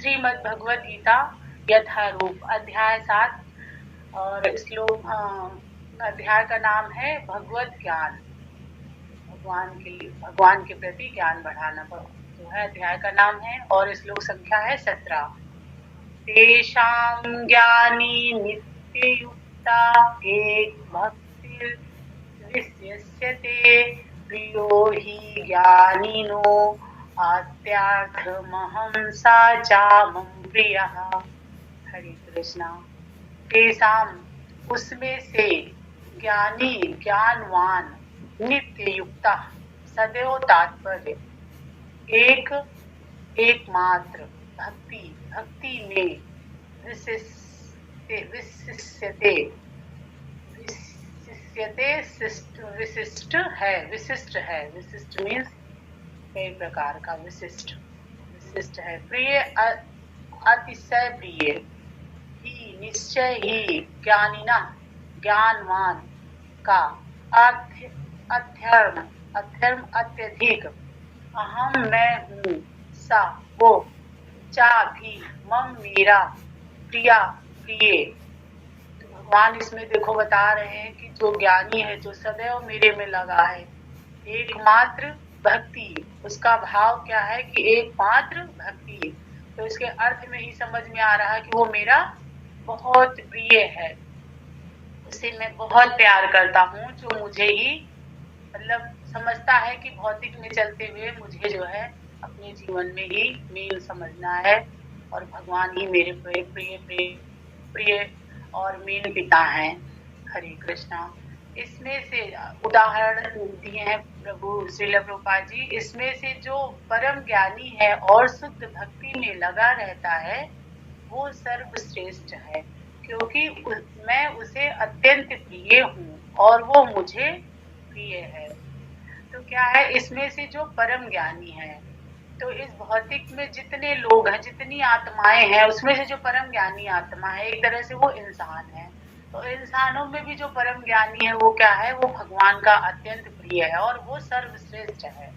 श्रीमद् भगवद गीता यथारूप अध्याय 7 और श्लोक अध्याय का नाम है भगवत ज्ञान। भगवान के प्रति ज्ञान बढ़ाना जो है अध्याय का नाम है और श्लोक संख्या है 17। तेषां ज्ञानी नित्ययुक्ता एक भक्ति विशिष्यते प्रियो हि ज्ञानिनो आत्यार्थमहं सा चामं प्रियः। हरे कृष्णा। तेषाम उसमें से ज्ञानी ज्ञानवान नित्य युक्ता सदैव तात्पर्य एकमात्र भक्ति में विशिष्ट है। विशिष्ट मीन्स कई प्रकार का विशिष्ट है। प्रिय अतिशय प्रिय ही निश्चय ही ज्ञानिना ज्ञानवान का अध्यर्म अत्यधिक अहम मैं हूँ सा वो चा भी मम मेरा प्रिया प्रिय। तो भगवान इसमें देखो बता रहे हैं कि जो ज्ञानी है जो सदैव मेरे में लगा है एकमात्र भक्ति, उसका भाव क्या है कि एकमात्र भक्ति। तो इसके अर्थ में ही समझ में आ रहा है कि वो मेरा बहुत प्रिय है, उसे मैं बहुत प्यार करता हूँ। जो मुझे ही मतलब समझता है कि भौतिक में चलते हुए मुझे जो है अपने जीवन में ही मेल समझना है और भगवान ही मेरे प्रिय और मेल पिता हैं। हरे कृष्णा। इसमें से उदाहरण दिए हैं प्रभु श्रील प्रभुपाद जी। इसमें से जो परम ज्ञानी है और शुद्ध भक्ति में लगा रहता है वो सर्वश्रेष्ठ है, क्योंकि मैं उसे अत्यंत प्रिय हूँ और वो मुझे प्रिय है। तो क्या है, इसमें से जो परम ज्ञानी है, तो इस भौतिक में जितने लोग हैं जितनी आत्माएं हैं उसमें से जो परम ज्ञानी आत्मा है एक तरह से वो इंसान है। तो इंसानों में भी जो परम ज्ञानी है वो क्या है, वो भगवान का अत्यंत प्रिय है और वो सर्वश्रेष्ठ है।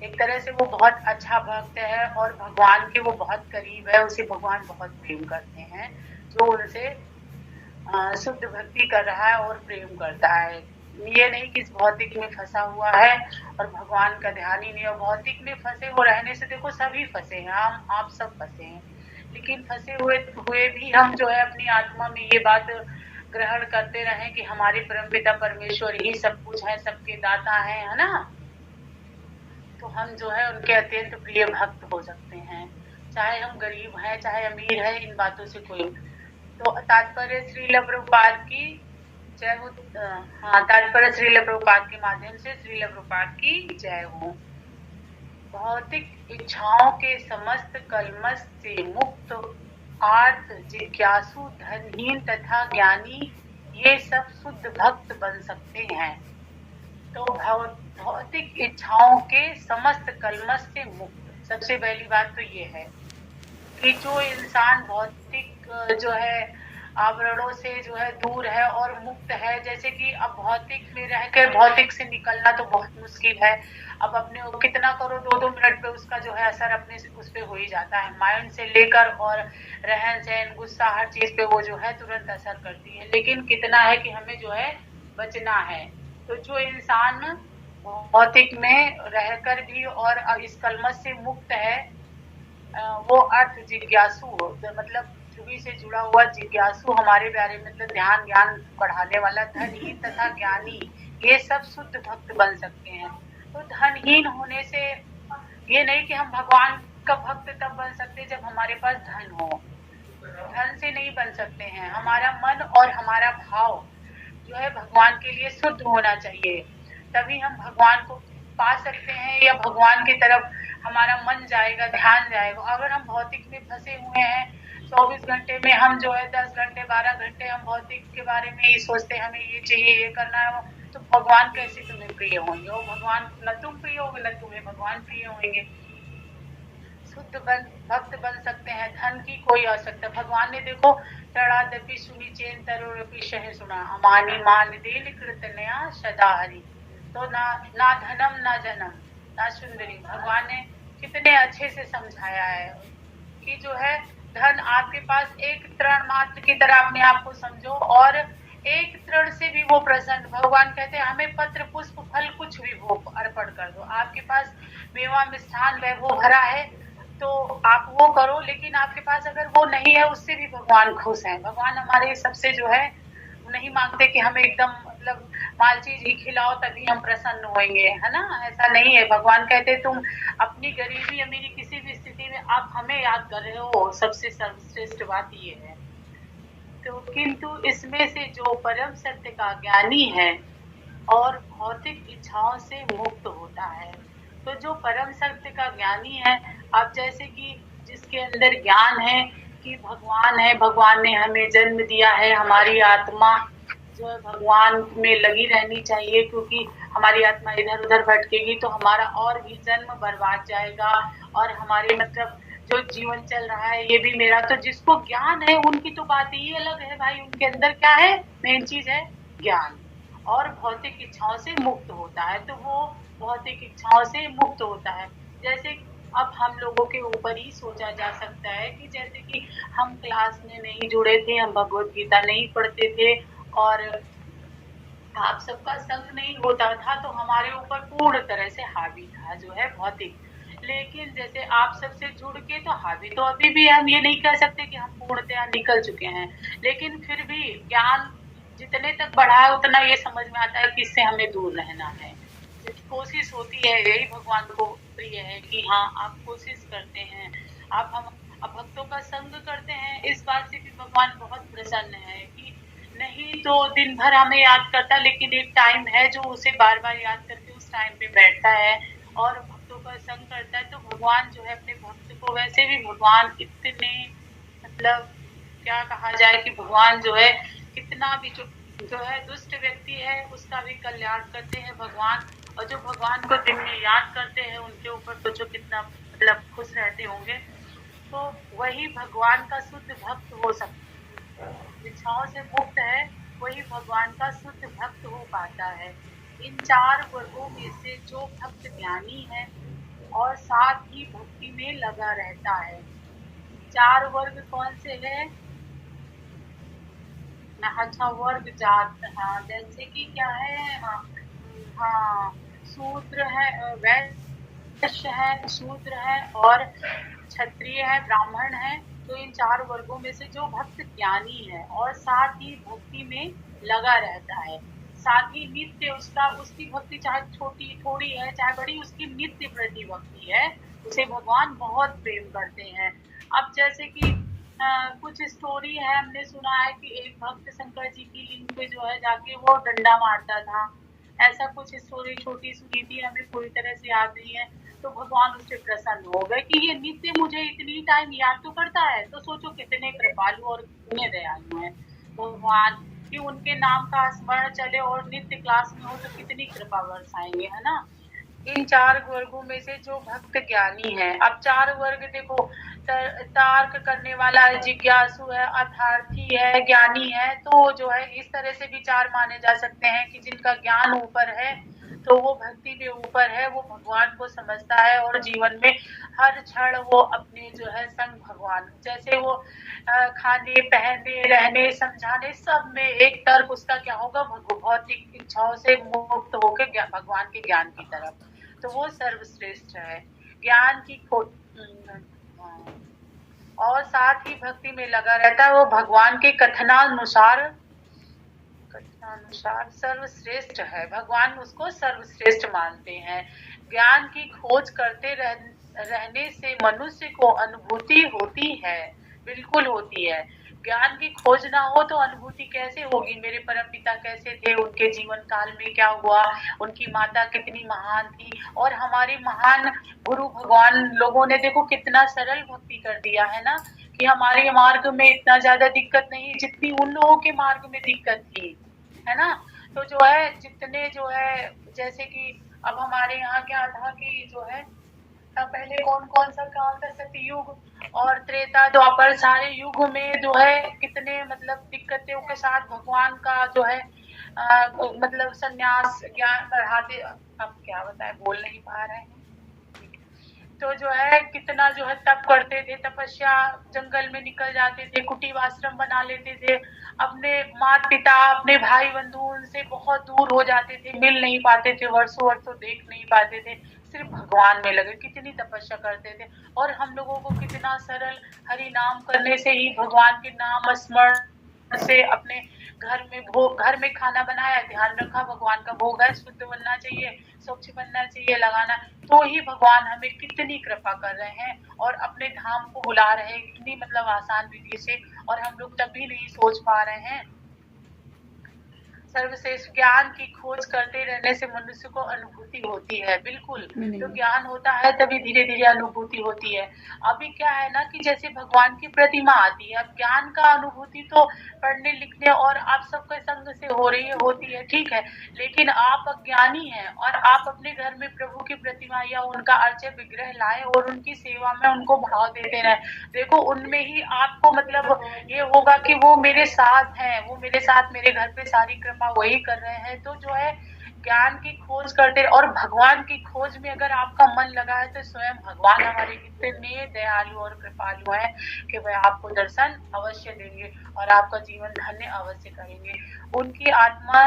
एक तरह से वो बहुत अच्छा भक्त है और भगवान के वो बहुत करीब है, उसे भगवान बहुत प्रेम करते हैं। जो उनसे शुद्ध भक्ति कर रहा है और प्रेम करता है, ये नहीं कि इस भौतिक में फंसा हुआ है और भगवान का ध्यान ही नहीं। और भौतिक में फंसे हो रहने से देखो सभी फंसे हैं, हम आप सब फंसे हैं, लेकिन फंसे हुए भी हम जो है अपनी आत्मा में ये बात ग्रहण करते रहे कि हमारे परमपिता परमेश्वर ही सब कुछ है, सबके दाता है ना। तो हम जो है उनके अत्यंत प्रिय भक्त हो सकते हैं, चाहे हम गरीब हैं चाहे अमीर है, इन बातों से कोई। तो तात्पर्य श्रील प्रभुपाद की जय हो। तात्पर्य श्रील प्रभुपाद के माध्यम से श्रील प्रभुपाद की जय हो। भौतिक इच्छाओं के समस्त कलमश से मुक्त आर्त जिज्ञासु धनहीन तथा ज्ञानी ये सब शुद्ध भक्त बन सकते हैं। तो भौतिक इच्छाओं के समस्त कलमश से मुक्त, सबसे पहली बात तो ये है कि जो इंसान भौतिक जो है आवरणों से जो है दूर है और मुक्त है, जैसे कि अब भौतिक में रहकर भौतिक से निकलना तो बहुत मुश्किल है। अब अपने कितना करो 2-2 मिनट पे उसका जो है असर अपने उस पे हो ही जाता है, माइंड से लेकर और रहन सहन गुस्सा हर चीज पे वो जो है तुरंत असर करती है। लेकिन कितना है कि हमें जो है बचना है। तो जो इंसान भौतिक में रहकर भी और इस कलमश से मुक्त है वो अर्थ जिज्ञासु, मतलब छवि से जुड़ा हुआ जिज्ञासु, हमारे बारे में मतलब ध्यान ज्ञान बढ़ाने वाला, धनहीन तथा ज्ञानी ये सब शुद्ध भक्त बन सकते हैं। तो धनहीन होने से ये नहीं कि हम भगवान का भक्त तब बन सकते जब हमारे पास धन हो, धन से नहीं बन सकते हैं। हमारा मन और हमारा भाव जो है भगवान के लिए शुद्ध होना चाहिए, तभी हम भगवान को पा सकते हैं या भगवान की तरफ हमारा मन जाएगा, ध्यान जाएगा। अगर हम भौतिक में फंसे हुए हैं 24 घंटे में, हम जो है 10 घंटे 12 घंटे हम भौतिक के बारे में ही सोचते हैं, हमें ये चाहिए ये करना है, तो भगवान कैसे तुम्हें प्रिय होंगे? और भगवान न तुम प्रिय होगे न तुम्हें भगवान प्रिय होंगे। शुद्ध भक्त बन सकते हैं, धन की कोई आवश्यकता। भगवान ने देखो तड़ादपि सुनी चेन तरुरपि शह सुना अमानी मान देन कृत नया सदा हरि। तो ना धनम ना जन्म ना सुंदरी, भगवान ने कितने अच्छे से समझाया है। कि जो है धन आपके पास एक तृण मात्र की तरह अपने आप को समझो, और एक तृण से भी वो प्रसन्न। भगवान कहते हैं हमें पत्र पुष्प फल कुछ भी भोग अर्पण कर दो, आपके पास मेवा मिष्ठान वैभव भरा है तो आप वो करो, लेकिन आपके पास अगर वो नहीं है उससे भी भगवान खुश हैं। भगवान हमारे सबसे जो है नहीं मांगते कि हमें एकदम मतलब माल चीज ही खिलाओ तभी हम प्रसन्न होंगे, है ना, ऐसा नहीं है। भगवान कहते तुम अपनी गरीबी अमीरी किसी भी स्थिति में आप हमें याद कर रहे हो, सबसे सर्वश्रेष्ठ बात ये है। तो किंतु इसमें से जो परम सत्य का ज्ञानी है और भौतिक इच्छाओं से मुक्त होता है, तो जो परम सत्य का ज्ञानी है, अब जैसे कि जिसके अंदर ज्ञान है कि भगवान है, भगवान ने हमें जन्म दिया है, हमारी आत्मा जो है भगवान में लगी रहनी चाहिए, क्योंकि हमारी आत्मा इधर उधर भटकेगी तो हमारा और भी जन्म बर्बाद जाएगा, और हमारे मतलब जो जीवन चल रहा है ये भी मेरा। तो जिसको ज्ञान है उनकी तो बात ही अलग है भाई, उनके अंदर क्या है, मेन चीज है ज्ञान, और भौतिक इच्छाओं से मुक्त होता है। तो वो भौतिक इच्छाओं से मुक्त होता है। जैसे अब हम लोगों के ऊपर ही सोचा जा सकता है कि जैसे कि हम क्लास में नहीं जुड़े थे, हम भगवत गीता नहीं पढ़ते थे, और आप सबका संग नहीं होता था, तो हमारे ऊपर पूर्ण तरह से हावी था जो है भौतिक। लेकिन जैसे आप सबसे जुड़ के तो हावी तो अभी भी हम ये नहीं कह सकते कि हम पूर्णतया निकल चुके हैं, लेकिन फिर भी ज्ञान जितने तक बढ़ा है उतना ये समझ में आता है कि इससे हमें दूर रहना है। कोशिश होती है, यही भगवान को प्रिय है कि हाँ आप कोशिश करते हैं, आप हम अब भक्तों का संग करते हैं। इस बात से भी भगवान बहुत प्रसन्न है कि नहीं तो दिन भर हमें याद करता, लेकिन एक टाइम है जो उसे बार बार याद करके उस टाइम पे बैठता है और भक्तों का संग करता है। तो भगवान जो है अपने भक्त को, वैसे भी भगवान इतने मतलब क्या कहा जाए कि भगवान जो है कितना भी जो है दुष्ट व्यक्ति है उसका भी कल्याण करते हैं भगवान, और जो भगवान को दिन में याद करते हैं उनके ऊपर तो जो कितना मतलब खुश रहते होंगे। तो वही भगवान का शुद्ध भक्त हो सकता है, इच्छाओं से मुक्त है वही भगवान का शुद्ध भक्त हो पाता है। इन चार वर्गों में से जो भक्त ज्ञानी है और साथ ही भक्ति में लगा रहता है। चार वर्ग कौन से हैं? अच्छा, वर्ग जात, हाँ जैसे कि क्या है, हाँ, हाँ शूद्र है, वैश्य है, शूद्र है और क्षत्रिय है, ब्राह्मण है। तो इन चार वर्गों में से जो भक्त ज्ञानी है और साथ ही भक्ति में लगा रहता है, साथ ही नित्य उसकी भक्ति चाहे छोटी थोड़ी है चाहे बड़ी, उसकी नित्य प्रति भक्ति है, उसे भगवान बहुत प्रेम करते हैं। अब जैसे कि कुछ स्टोरी है, हमने सुना है कि एक भक्त शंकर जी की लिंग पे जो है जाके वो डंडा मारता था, ऐसा कुछ स्टोरी छोटी सुनी थी, हमें पूरी तरह से याद नहीं है। तो भगवान उससे प्रसन्न हो गए कि ये नित्य मुझे इतनी टाइम याद तो करता है, तो सोचो कितने कृपालु और कितने दयालु हैं भगवान, कि उनके नाम का स्मरण चले और नित्य क्लास में हो तो कितनी कृपा बरसाएंगे, है ना। इन चार वर्गों में से जो भक्त ज्ञानी है, अब चार वर्ग देखो, तर्क करने वाला है, जिज्ञासु है, अर्थार्थी है, ज्ञानी है, तो जो है इस तरह से विचार माने जा सकते हैं कि जिनका ज्ञान ऊपर है तो वो भक्ति में ऊपर है, वो भगवान को समझता है और जीवन में हर क्षण वो अपने जो है संग भगवान, जैसे वो खाने पहनने रहने समझाने सब में एक तर्क उसका क्या होगा, भौतिक इच्छाओं से मुक्त होकर भगवान के ज्ञान की तरफ, तो वो सर्वश्रेष्ठ है। ज्ञान की और साथ ही भक्ति में लगा रहता है, वो भगवान के कथनानुसार सर्वश्रेष्ठ है, भगवान उसको सर्वश्रेष्ठ मानते हैं। ज्ञान की खोज करते रहने से मनुष्य को अनुभूति होती है, बिल्कुल होती है। ज्ञान की खोज ना हो तो अनुभूति कैसे होगी, मेरे परमपिता कैसे थे, उनके जीवन काल में क्या हुआ, उनकी माता कितनी महान थी, और हमारे महान गुरु भगवान लोगों ने देखो कितना सरल भक्ति कर दिया है ना, कि हमारे मार्ग में इतना ज्यादा दिक्कत नहीं जितनी उन लोगों के मार्ग में दिक्कत थी, है ना। तो जो है जितने जो है जैसे कि अब हमारे यहाँ क्या था कि जो है पहले कौन कौन सा काल था, सतयुग और त्रेता द्वापर, सारे युग में जो है कितने मतलब दिक्कतों के साथ भगवान का जो है मतलब संन्यास ज्ञान बढ़ाते, अब क्या बताए बोल नहीं पा रहे हैं। तो जो है कितना जो है तप करते थे, तपस्या, जंगल में निकल जाते थे, कुटीर आश्रम बना लेते थे, अपने माता पिता, अपने भाई बंधु उनसे बहुत दूर हो जाते थे, मिल नहीं पाते थे, वर्षों वर्षों देख नहीं पाते थे, सिर्फ भगवान में लगे, कितनी तपस्या करते थे। और हम लोगों को कितना सरल हरि नाम करने से ही, भगवान के नाम स्मरण से अपने घर में खाना बनाया, ध्यान रखा भगवान का भोग है, शुद्ध बनना चाहिए, स्वच्छ बनना चाहिए, लगाना, तो ही भगवान हमें कितनी कृपा कर रहे हैं और अपने धाम को बुला रहे हैं, इतनी मतलब आसान विधि से। और हम लोग तब भी नहीं सोच पा रहे हैं। सर्वश्रेष्ठ ज्ञान की खोज करते रहने से मनुष्य को अनुभूति होती है, बिल्कुल। तो ज्ञान होता है तभी धीरे धीरे अनुभूति होती है। अभी क्या है ना कि जैसे भगवान की प्रतिमा आती है, अब ज्ञान का अनुभूति तो पढ़ने लिखने और आप सबके संग से हो रही है, होती है, ठीक है, लेकिन आप अज्ञानी हैं और आप अपने घर में प्रभु की प्रतिमा या उनका अर्च्य विग्रह लाए और उनकी सेवा में उनको भाव देते रहे, देखो उनमें ही आपको मतलब ये होगा कि वो मेरे साथ हैं, वो मेरे साथ, मेरे घर पे सारी कृपा वही कर रहे हैं। तो जो है ज्ञान की खोज करते और भगवान की खोज में अगर आपका मन लगा है तो स्वयं भगवान हमारे इतने दयालु और कृपालु हैं कि वह आपको दर्शन अवश्य देंगे और आपका जीवन धन्य अवश्य करेंगे। उनकी आत्मा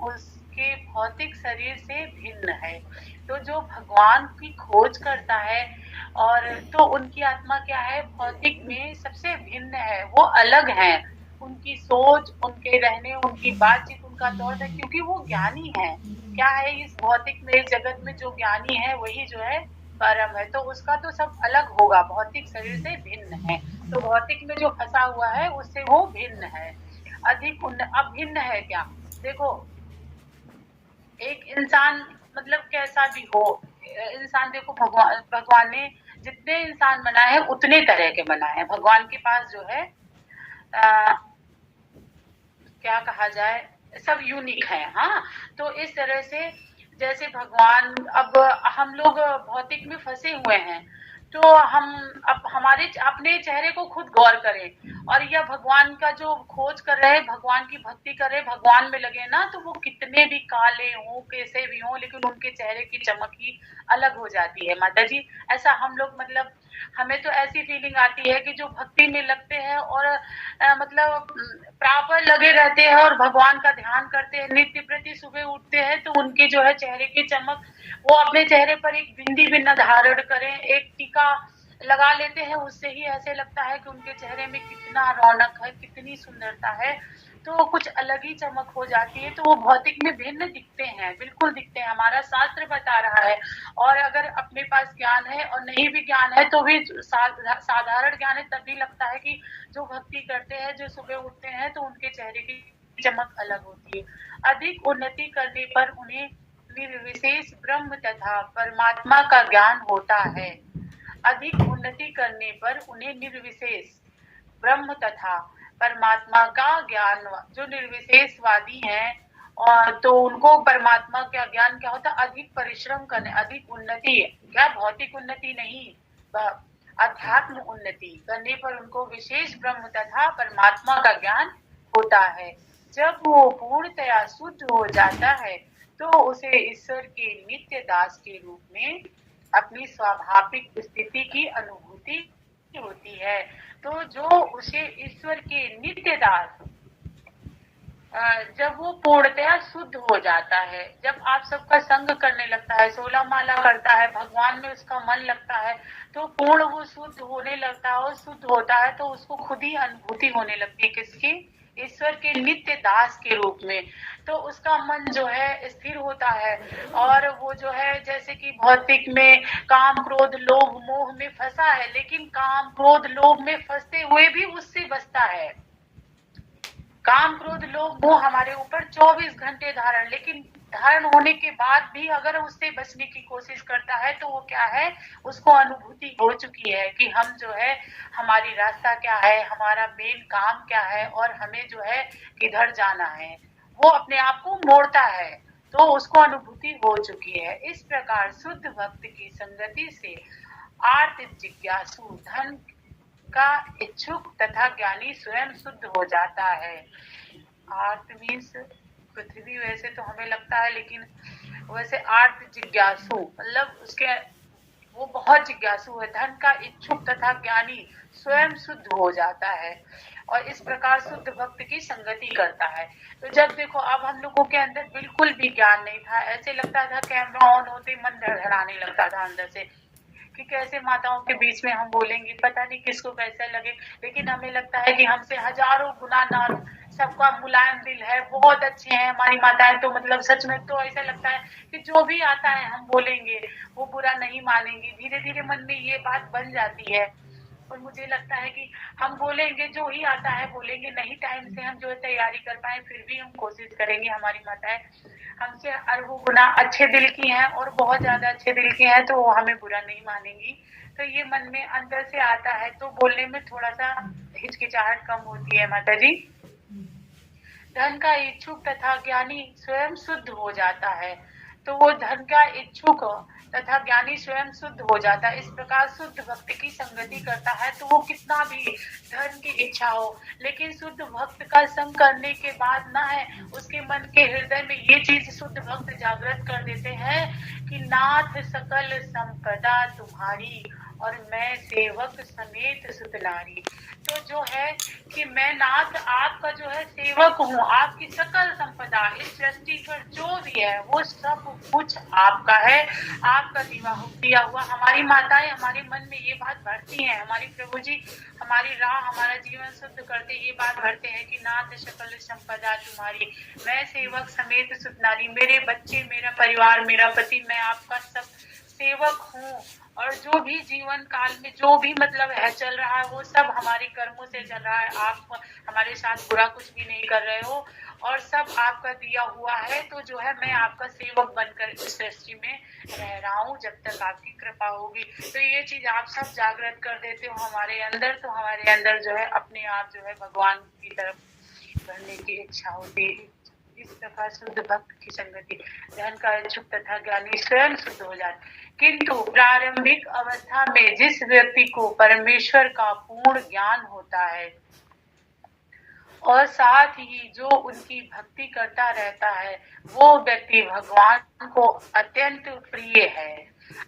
उसके भौतिक शरीर से भिन्न है, तो जो भगवान की खोज करता है और तो उनकी आत्मा क्या है, भौतिक में सबसे भिन्न है, वो अलग है, उनकी सोच, उनके रहने, उनकी बातचीत, उनका तौर है, क्योंकि वो ज्ञानी है। क्या है इस भौतिक में, इस जगत में जो ज्ञानी है वही जो है परम है, तो उसका तो सब अलग होगा, भौतिक शरीर से भिन्न है। तो भौतिक में जो फंसा हुआ है उससे वो भिन्न है, अब भिन्न है क्या, देखो एक इंसान मतलब कैसा भी हो, इंसान देखो भगवान ने जितने इंसान बनाए हैं उतने तरह के बनाए हैं। भगवान के पास जो है क्या कहा जाए, सब यूनिक है। हाँ, तो इस तरह से जैसे भगवान, अब हम लोग भौतिक में फंसे हुए हैं, तो हम अब हमारे अपने चेहरे को खुद गौर करें और यह भगवान का जो खोज कर रहे हैं, भगवान की भक्ति कर रहे हैं, भगवान में लगे ना, तो वो कितने भी काले हों, कैसे भी हों, लेकिन उनके चेहरे की चमक ही अलग हो जाती है। माता जी, ऐसा हम लोग मतलब हमें तो ऐसी फीलिंग आती है कि जो भक्ति में लगते हैं और मतलब प्रॉपर लगे रहते हैं और भगवान का ध्यान करते हैं, नित्य प्रति सुबह उठते हैं, तो उनके जो है चेहरे की चमक, वो अपने चेहरे पर एक बिंदी भी न धारण करें, एक टीका लगा लेते हैं, उससे ही ऐसे लगता है कि उनके चेहरे में कितना रौनक है, कितनी सुंदरता है, तो कुछ अलग ही चमक हो जाती है। तो वो भौतिक में भिन्न दिखते हैं, बिल्कुल दिखते हैं, हमारा शास्त्र बता रहा है। और अगर अपने पास ज्ञान है और नहीं भी ज्ञान है तो भी साधारण ज्ञान है, तब भी लगता है कि जो भक्ति करते हैं, जो सुबह उठते हैं, तो उनके चेहरे की चमक अलग होती है। अधिक उन्नति करने पर उन्हें निर्विशेष ब्रह्म तथा परमात्मा का ज्ञान होता है। अधिक उन्नति करने पर उन्हें निर्विशेष ब्रह्म तथा परमात्मा का ज्ञान, जो निर्विशेषवादी हैं, और तो उनको परमात्मा का ज्ञान क्या होता है, अधिक परिश्रम करने, अधिक उन्नति, क्या भौतिक उन्नति नहीं, अध्यात्म उन्नति करने पर उनको विशेष ब्रह्म तथा परमात्मा का ज्ञान होता है। जब वो पूर्णतया शुद्ध हो जाता है तो उसे ईश्वर के नित्य दास के रूप में अपनी स्वाभाविक स्थिति की अनुभूति होती है। तो जो उसे ईश्वर के नित्य दास, जब वो पूर्णतया शुद्ध हो जाता है, जब आप सबका संग करने लगता है, 16 माला करता है, भगवान में उसका मन लगता है, तो पूर्ण वो शुद्ध होने लगता है और शुद्ध होता है तो उसको खुद ही अनुभूति होने लगती है, किसकी, ईश्वर के नित्य दास के रूप में। तो उसका मन जो है स्थिर होता है और वो जो है जैसे कि भौतिक में काम क्रोध लोभ मोह में फंसा है, लेकिन काम क्रोध लोभ में फंसते हुए भी उससे बचता है। काम क्रोध लोभ मोह हमारे ऊपर 24 घंटे धारण, लेकिन धारण होने के बाद भी अगर उससे बचने की कोशिश करता है तो वो क्या है, उसको अनुभूति हो चुकी है कि हम जो है, हमारी रास्ता क्या है, हमारा मेन काम क्या है और हमें जो है किधर जाना है, वो अपने आप को मोड़ता है, तो उसको अनुभूति हो चुकी है। इस प्रकार शुद्ध भक्त की संगति से आर्त जिज्ञासु धन का इच्छुक तथा ज्ञानी स्वयं शुद्ध हो जाता है। आर्त मीन्स पृथ्वी, वैसे तो हमें लगता है, लेकिन वैसे आर्त जिज्ञासु मतलब उसके वो बहुत जिज्ञासु है। धन का इच्छुक तथा ज्ञानी स्वयं शुद्ध हो जाता है और इस प्रकार शुद्ध भक्त की संगति करता है। तो जब देखो, अब हम लोगों के अंदर बिल्कुल भी ज्ञान नहीं था, ऐसे लगता था कैमरा ऑन होते ही मन धड़धड़ाने लगता था अंदर से कि कैसे माताओं के बीच में हम बोलेंगे, पता नहीं किसको कैसा लगे। लेकिन हमें लगता है कि हमसे हजारों गुना नर्म, सबका मुलायम दिल है, बहुत अच्छे हैं हमारी माताएं। तो मतलब सच में तो ऐसा लगता है कि जो भी आता है हम बोलेंगे, वो बुरा नहीं मानेंगे। धीरे धीरे मन में ये बात बन जाती है और मुझे लगता है कि हम बोलेंगे, जो ही आता है बोलेंगे, नहीं टाइम से हम जो है तैयारी कर पाए फिर भी हम कोशिश करेंगे। हमारी माताएं हमसे अरबों गुना अच्छे दिल की हैं और बहुत ज्यादा अच्छे दिल की हैं, तो वो हमें बुरा नहीं मानेंगी। तो ये मन में अंदर से आता है, तो बोलने में थोड़ा सा हिचकिचाहट कम होती है माता जी। धन का इच्छुक तथा ज्ञानी स्वयं शुद्ध हो जाता है। तो वो धन का इच्छुक तथा ज्ञानी स्वयं शुद्ध हो जाता है। इस प्रकार शुद्ध भक्त की संगति करता है। तो वो कितना भी धन की इच्छा हो, लेकिन शुद्ध भक्त का संग करने के बाद ना है, उसके मन के हृदय में ये चीज शुद्ध भक्त जागृत कर देते हैं कि नाथ सकल संपदा तुम्हारी और मैं सेवक समेत सुतनारी। तो जो है कि मैं नाथ आपका जो है सेवक हूँ, आपकी सकल संपदा इस सृष्टि पर जो भी है वो सब कुछ आपका है, आपका दिया हुआ। हमारी माताएं हमारे मन में ये बात भरती हैं, हमारी प्रभु जी हमारी राह, हमारा जीवन शुद्ध करते ये बात भरते हैं कि नाथ सकल संपदा तुम्हारी, मैं सेवक समेत सुतनारी, मेरे बच्चे, मेरा परिवार, मेरा पति, मैं आपका सब सेवक हूँ। और जो भी जीवन काल में जो भी मतलब है चल रहा है, वो सब हमारे कर्मों से चल रहा है। आप हमारे साथ बुरा कुछ भी नहीं कर रहे हो और सब आपका दिया हुआ है। तो जो है मैं आपका सेवक बनकर इस सृष्टि में रह रहा हूँ जब तक आपकी कृपा होगी। तो ये चीज आप सब जागृत कर देते हो हमारे अंदर, तो हमारे अंदर जो है अपने आप जो है भगवान की तरफ बढ़ने की इच्छा होती है। इस प्रकार शुद्ध भक्त की संगति, धन का इच्छुक तथा ज्ञानी स्वयं शुद्ध हो जाते। किंतु प्रारंभिक अवस्था में जिस व्यक्ति को परमेश्वर का पूर्ण ज्ञान होता है और साथ ही जो उनकी भक्ति करता रहता है, वो व्यक्ति भगवान को अत्यंत प्रिय है।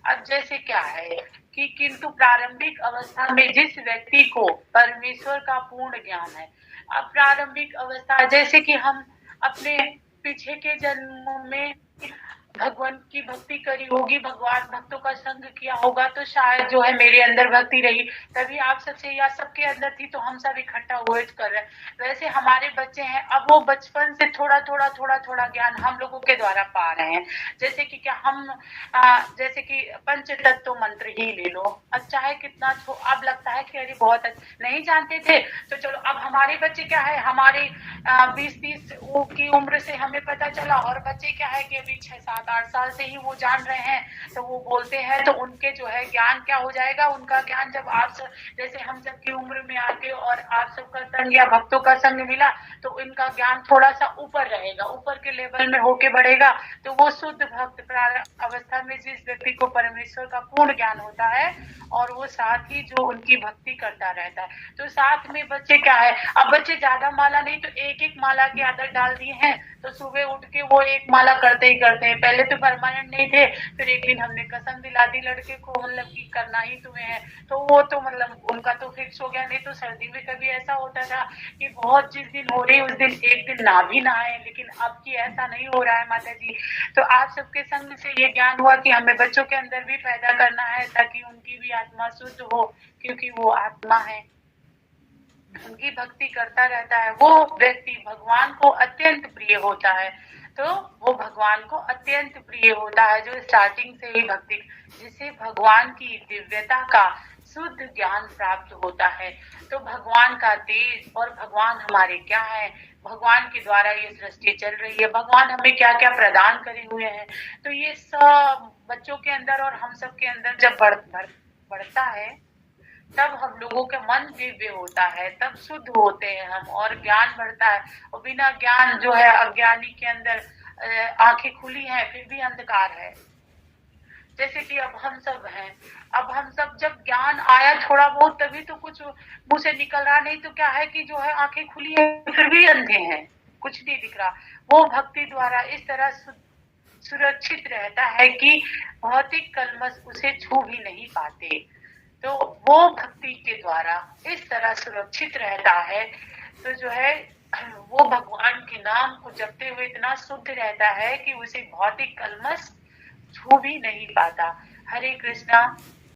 अब जैसे क्या है कि किंतु प्रारंभिक अवस्था में जिस व्यक्ति को परमेश्वर का पूर्ण ज्ञान है। अब प्रारंभिक अवस्था जैसे कि हम अपने पीछे के जन्मों में भगवान की भक्ति करी होगी, भगवान भक्तों का संग किया होगा, तो शायद जो है मेरे अंदर भक्ति रही, तभी आप सबसे या सबके अंदर थी, तो हम सब इकट्ठा हुए कर रहे हैं। वैसे हमारे बच्चे हैं, अब वो बचपन से थोड़ा थोड़ा थोड़ा थोड़ा ज्ञान हम लोगों के द्वारा पा रहे हैं। जैसे कि क्या हम जैसे कि पंच तत्व मंत्र ही ले लो, अब चाहे कितना अब लगता है कि अरे बहुत नहीं जानते थे, तो चलो अब हमारे बच्चे क्या है, हमारे 20-30 की उम्र से हमें पता चला, और बच्चे क्या है कि अभी 6-7-8 साल से ही वो जान रहे हैं, तो वो बोलते हैं, तो उनके जो है ज्ञान क्या हो जाएगा, उनका ज्ञान जब आप सब जैसे हम सब की उम्र में आके और आप सबका संग या भक्तों का संग मिला, तो इनका ज्ञान थोड़ा सा ऊपर रहेगा, ऊपर के लेवल में होके बढ़ेगा। तो वो शुद्ध भक्त प्रारंभ अवस्था में जिस व्यक्ति को परमेश्वर का पूर्ण ज्ञान होता है और वो साथ ही जो उनकी भक्ति करता रहता है, तो साथ में बच्चे क्या है, अब बच्चे ज्यादा माला नहीं तो एक एक माला की आदत डाल दिए हैं, तो सुबह उठ के वो एक माला करते ही करते हैं। पहले तो परमानेंट नहीं थे, फिर एक दिन हमने कसम दिला दी लड़के को, मतलब कि करना ही तुम्हें है, तो वो तो मतलब उनका तो फिक्स हो गया। नहीं तो सर्दी में कभी ऐसा होता था कि बहुत जिस दिन हो रही उस दिन एक दिन ना भी नहाए, लेकिन अब की ऐसा नहीं हो रहा है माता जी। तो आप सबके संग से ये ज्ञान हुआ कि हमें बच्चों के अंदर भी पैदा करना है ताकि उनकी भी आत्मा शुद्ध हो, क्योंकि वो आत्मा है, उनकी भक्ति करता रहता है, वो व्यक्ति भगवान को अत्यंत प्रिय होता है। तो वो भगवान को अत्यंत प्रिय होता है जो स्टार्टिंग से ही भक्ति, जिसे भगवान की दिव्यता का शुद्ध ज्ञान प्राप्त होता है। तो भगवान का तेज और भगवान हमारे क्या है, भगवान के द्वारा ये सृष्टि चल रही है, भगवान हमें क्या क्या प्रदान करे हुए हैं, तो ये सब बच्चों के अंदर और हम सब के अंदर जब बढ़ता है, तब हम लोगों का मन दिव्य होता है, तब शुद्ध होते हैं हम और ज्ञान बढ़ता है। और बिना ज्ञान जो है अज्ञानी के अंदर आंखें खुली हैं फिर भी अंधकार है। जैसे कि अब हम सब हैं, अब हम सब जब ज्ञान आया थोड़ा बहुत तभी तो कुछ मुंह से निकल रहा, नहीं तो क्या है कि जो है आंखें खुली है फिर भी अंधे हैं, कुछ नहीं दिख रहा। वो भक्ति द्वारा इस तरह सुरक्षित रहता है कि भौतिक कलमश उसे छू भी नहीं पाते। तो वो भक्ति के द्वारा इस तरह सुरक्षित रहता है। तो जो है वो भगवान के नाम को जपते हुए इतना शुद्ध रहता है कि उसे भौतिक कलमश छू भी नहीं पाता। हरे कृष्णा।